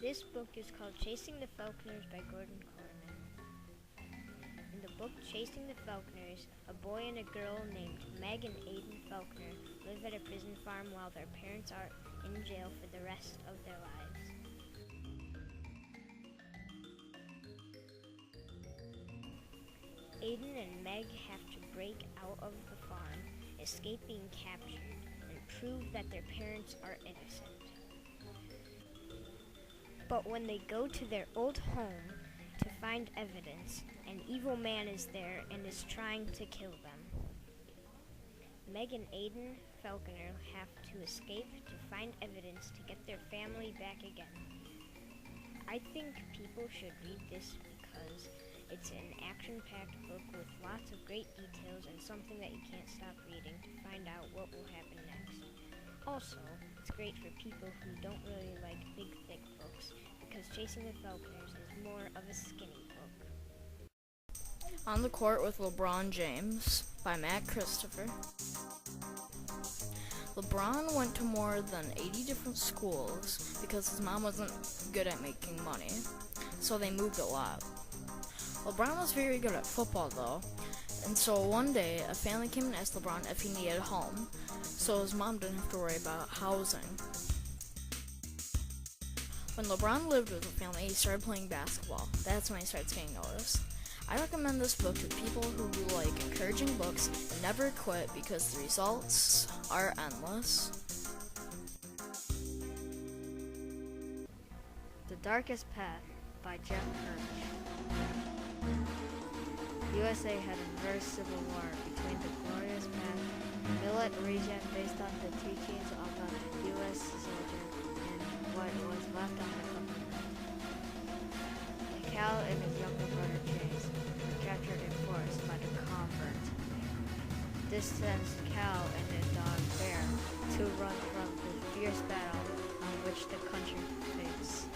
This book is called Chasing the Falconers by Gordon Corman. In the book Chasing the Falconers, a boy and a girl named Meg and Aiden Falconer live at a prison farm while their parents are in jail for the rest of their lives. Aiden and Meg have to break out of the farm, escape being captured, and prove that their parents are innocent. But when they go to their old home to find evidence, an evil man is there and is trying to kill them. Meg and Aiden Falconer have to escape to find evidence to get their family back again. I think people should read this because it's an action-packed book with lots of great details and something that you can't stop reading to find out what will happen next. Also, it's great for people who don't really like big, thick books because Chasing the Falconers is more of a skinny book. On the Court with LeBron James by Matt Christopher. LeBron went to more than 80 different schools because his mom wasn't good at making money, so they moved a lot. LeBron was very good at football though, and so one day a family came and asked LeBron if he needed a home, so his mom didn't have to worry about housing. When LeBron lived with the family, he started playing basketball. That's when he started getting noticed. I recommend this book to people who like encouraging books and never quit because the results are endless. The Darkest Path by Jeff Hirsch. USA had a very civil war between the Glorious Path Millet region based on the teachings of a U.S. soldier and what was left on the government. Cal and his younger brother Chase were captured and forced by the convert. This sends Cal and his dog Bear to run from the fierce battle on which the country faced.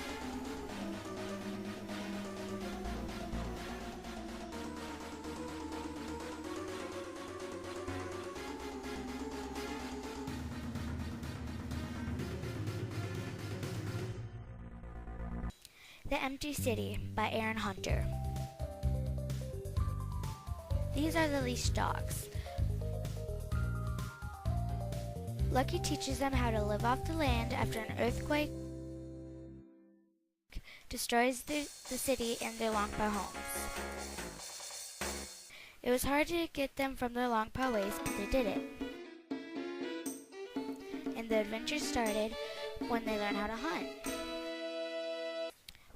The Empty City by Aaron Hunter. These are the leashed dogs. Lucky teaches them how to live off the land after an earthquake destroys the city and their Longpaw homes. It was hard to get them from their Longpaw ways, but they did it. And the adventure started when they learned how to hunt.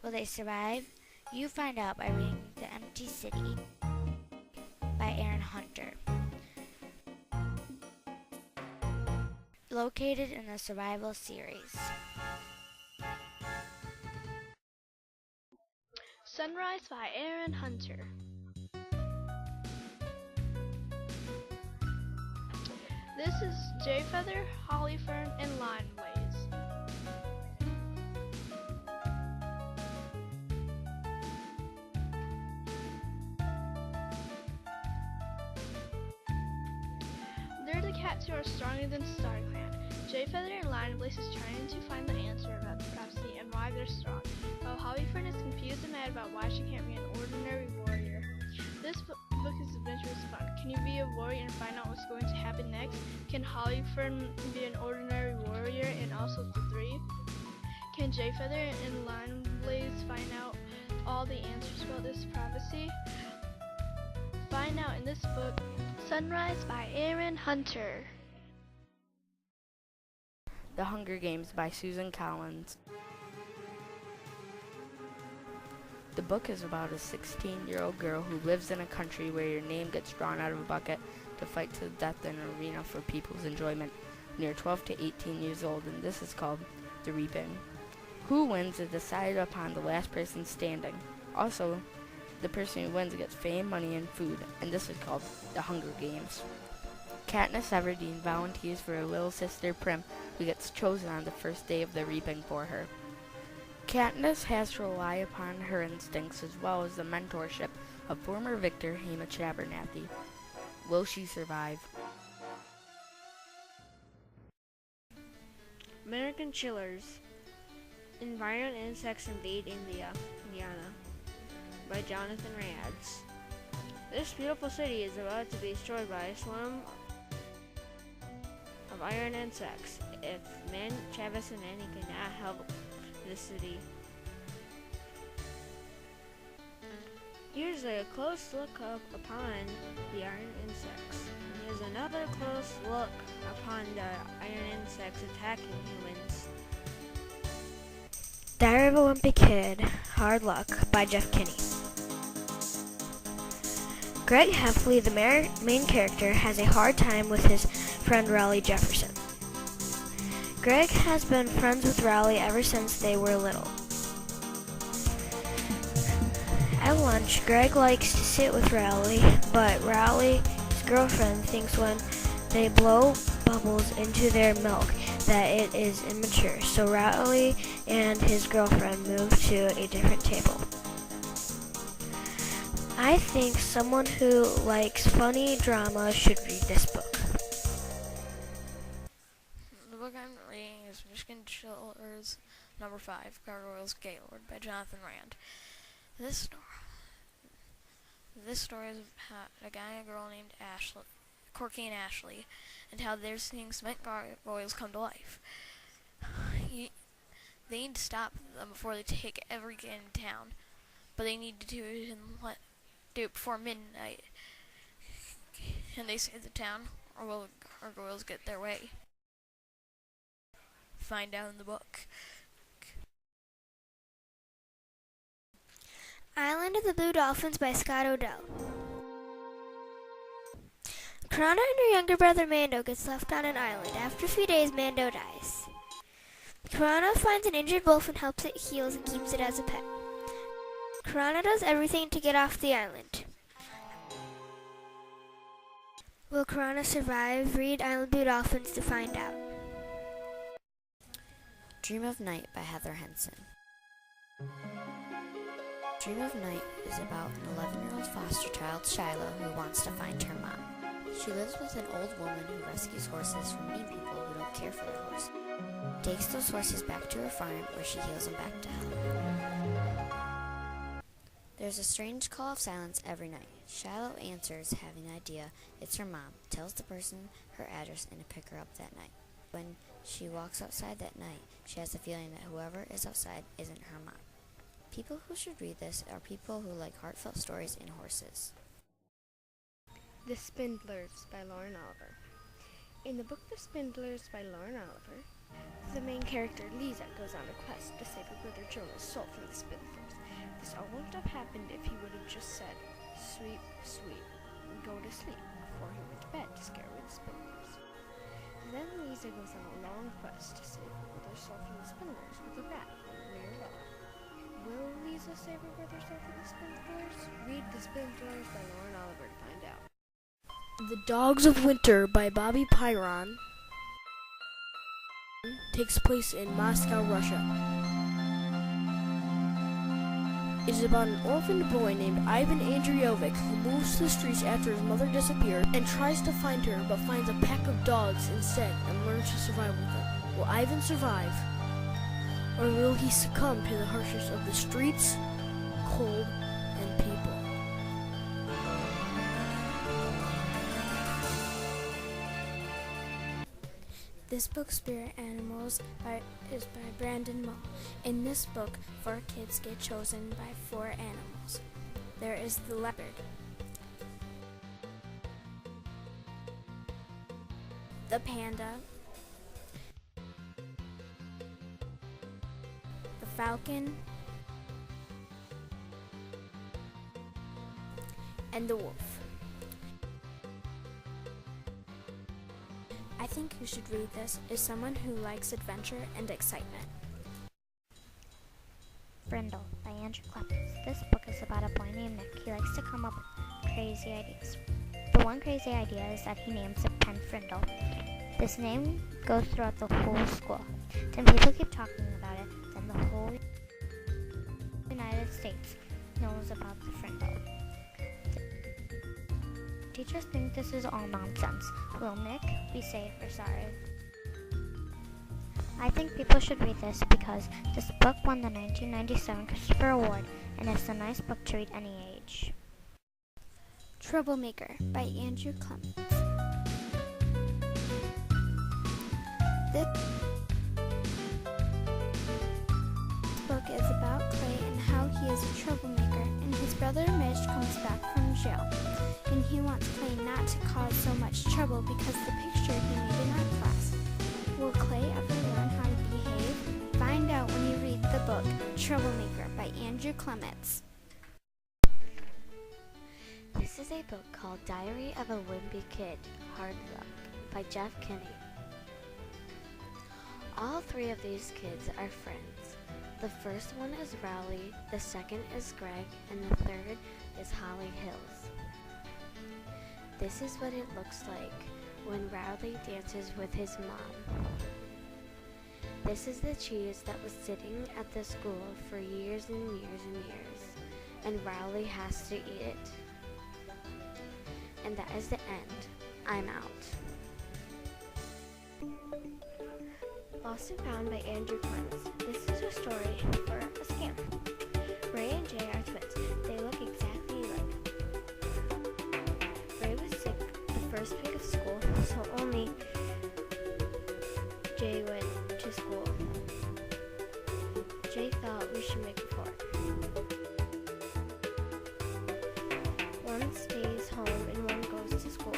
Will they survive? You find out by reading The Empty City by Aaron Hunter. Located in the Survival series. Sunrise by Aaron Hunter. This is Jayfeather, Hollyfern, and Lineblaze. They're the cats who are stronger than StarClan. Jayfeather and Lineblaze is trying to find the answer about the prophecy and why they're strong, while Hollyfern is confused and mad about why she can't be an ordinary warrior. This book is adventurous fun. Can you be a warrior and find out what's going to happen next? Can Hollyfern be an ordinary warrior and also thrive? Can Jayfeather and Lineblaze find out all the answers about this prophecy? Find out in this book, Sunrise by Aaron Hunter. The Hunger Games by Susan Collins. The book is about a 16-year-old girl who lives in a country where your name gets drawn out of a bucket to fight to the death in an arena for people's enjoyment. When you're 12 to 18 years old, and this is called the Reaping. Who wins is decided upon the last person standing. Also, the person who wins gets fame, money, and food, and this is called the Hunger Games. Katniss Everdeen volunteers for her little sister Prim, who gets chosen on the first day of the reaping for her. Katniss has to rely upon her instincts as well as the mentorship of former victor Hamish Abernathy. Will she survive? American Chillers Environment Insects Invade India, Indiana by Jonathan Rayds. This beautiful city is about to be destroyed by a swarm of iron insects. If Chavez and Annie cannot help the city. Here's a close look upon the iron insects. Here's another close look upon the iron insects attacking humans. Diary of a Wimpy Kid, Hard Luck by Jeff Kinney. Greg Heffley, the main character, has a hard time with his friend Raleigh Jefferson. Greg has been friends with Raleigh ever since they were little. At lunch, Greg likes to sit with Raleigh, but Raleigh's girlfriend thinks when they blow bubbles into their milk that it is immature, so Raleigh and his girlfriend move to a different table. I think someone who likes funny drama should read this book. The book I'm reading is Michigan Chillers number 5, Gargoyles Gaylord by Jonathan Rand. This story is about a guy and a girl named Ashley, Corky and Ashley, and how they're seeing cement gargoyles come to life. They need to stop them before they take every kid in town, but they need to do it before midnight. Can they save the town, or will gargoyles get their way? Find out in the book. Island of the Blue Dolphins by Scott Odell. Corona and her younger brother Mando gets left on an island. After a few days, Mando dies. Corona finds an injured wolf and helps it heal and keeps it as a pet. Corona does everything to get off the island. Will Corona survive? Read Island Blue Dolphins to find out. Dream of Night by Heather Henson. Dream of Night is about an 11-year-old foster child, Shiloh, who wants to find her mom. She lives with an old woman who rescues horses from mean people who don't care for their horse. Takes those horses back to her farm where she heals them back to health. There's a strange call of silence every night. Shiloh answers, having an idea it's her mom, tells the person her address and to pick her up that night. When she walks outside that night, she has the feeling that whoever is outside isn't her mom. People who should read this are people who like heartfelt stories and horses. The Spindlers by Lauren Oliver. In the book The Spindlers by Lauren Oliver, the main character, Lisa, goes on a quest to save her brother Jonah's soul from the Spindlers. This all wouldn't have happened if he would have just said, "Sweet, sweet, go to sleep," before he went to bed to scare away the Spindlers. Then Lisa goes on a long quest to save her brother's soul from the Spindlers with a rat named Mirabella. Will Lisa save her brother's soul from the Spindlers? Read The Spindlers by Lauren Oliver to find out. The Dogs of Winter by Bobby Pyron takes place in Moscow, Russia. It is about an orphaned boy named Ivan Andreevich who moves to the streets after his mother disappeared and tries to find her but finds a pack of dogs instead and learns to survive with them. Will Ivan survive? Or will he succumb to the harshness of the streets, cold, and people? This book, Spirit Animals, is by Brandon Mull. In this book, 4 kids get chosen by 4 animals. There is the leopard, the panda, the falcon, and the wolf. I think you should read this as someone who likes adventure and excitement. Brindle by Andrew Clemens. This book is about a boy named Nick. He likes to come up with crazy ideas. The one crazy idea is that he names it Pen Frindle. This name goes throughout the whole school. Then people keep talking about it, then the whole United States knows about the Frindle. Teachers think this is all nonsense. Will Nick be safe or sorry? I think people should read this because this book won the 1997 Christopher Award, and it's a nice book to read any age. Troublemaker by Andrew Clements. This book is about Clay and how he is a troublemaker, and his brother Mitch comes back from jail, and he wants Clay not to cause so much trouble because of the picture he made in art class. Will Clay ever learn how to behave? Find out when you read the book Troublemaker by Andrew Clements. This is a book called Diary of a Wimpy Kid, Hard Luck by Jeff Kinney. All three of these kids are friends. The first one is Rowley, the second is Greg, and the third is Holly Hills. This is what it looks like when Rowley dances with his mom. This is the cheese that was sitting at the school for years and years and years, and Rowley has to eat it. And that is the end. I'm out. Lost and Found by Andrew Clements. This is a story for a scam. Ray and Jay are twins. They look exactly alike. Ray was sick the first week of school, so only Jay went to school. Jay thought we should make a fort. One stays home and one goes to school.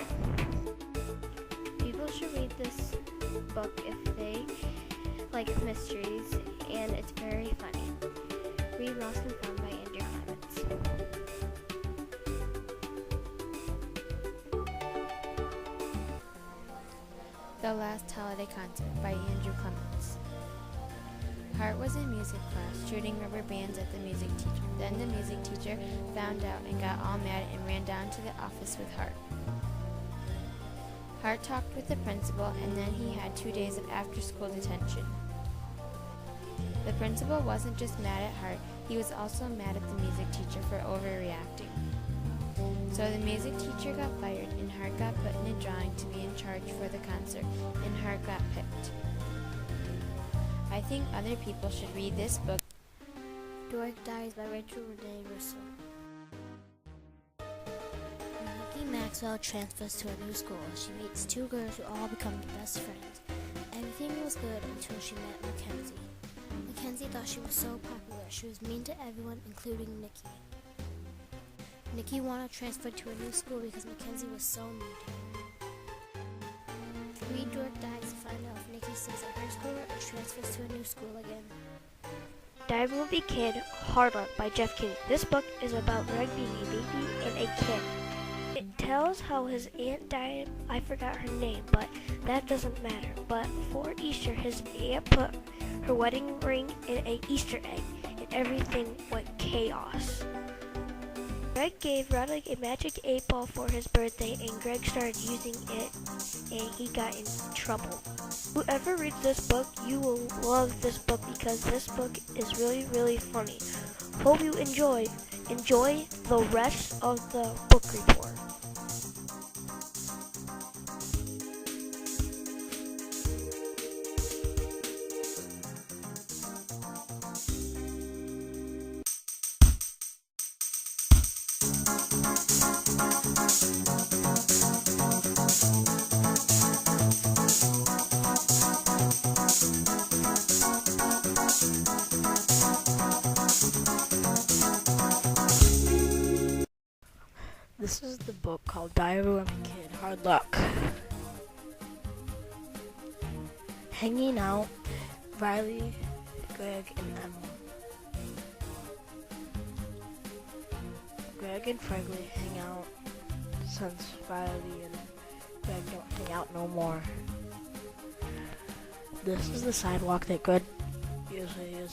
People should read this book if they like mysteries, and it's very funny. Read Lost and Found by Andrew Clements. The Last Holiday Concert by Andrew Clements. Hart was in music class, shooting rubber bands at the music teacher. Then the music teacher found out and got all mad and ran down to the office with Hart. Hart talked with the principal, and then he had 2 days of after-school detention. The principal wasn't just mad at Hart, he was also mad at the music teacher for overreacting. So the music teacher got fired, and Hart got put in a drawing to be in charge for the concert, and Hart got picked. I think other people should read this book. Dork Dies by Rachel Renee Russo. Nikki Maxwell transfers to a new school. She meets two girls who all become best friends. Everything was good until she met Mackenzie. Mackenzie thought she was so popular. She was mean to everyone, including Nikki. Nikki wanted to transfer to a new school because Mackenzie was so mean to her. Read Dork Dies to find out if Nikki stays at her school or transfers to a new school again. Die Movie Kid, Hard Luck by Jeff Kinney. This book is about Greg being a baby and a kid. It tells how his aunt died. I forgot her name, but that doesn't matter. But for Easter, his aunt put her wedding ring in an Easter egg, and everything went chaos. Greg gave Roderick a magic 8-ball for his birthday, and Greg started using it, and he got in trouble. Whoever reads this book, you will love this book because this book is really, really funny. Hope you enjoy the rest of the book report. This is the book called Diary of a Wimpy Kid, Hard Luck. Hanging out, Riley, Greg, and Emma. Greg and Fregley hang out since Riley and Greg don't hang out no more. This is the sidewalk that Greg usually uses.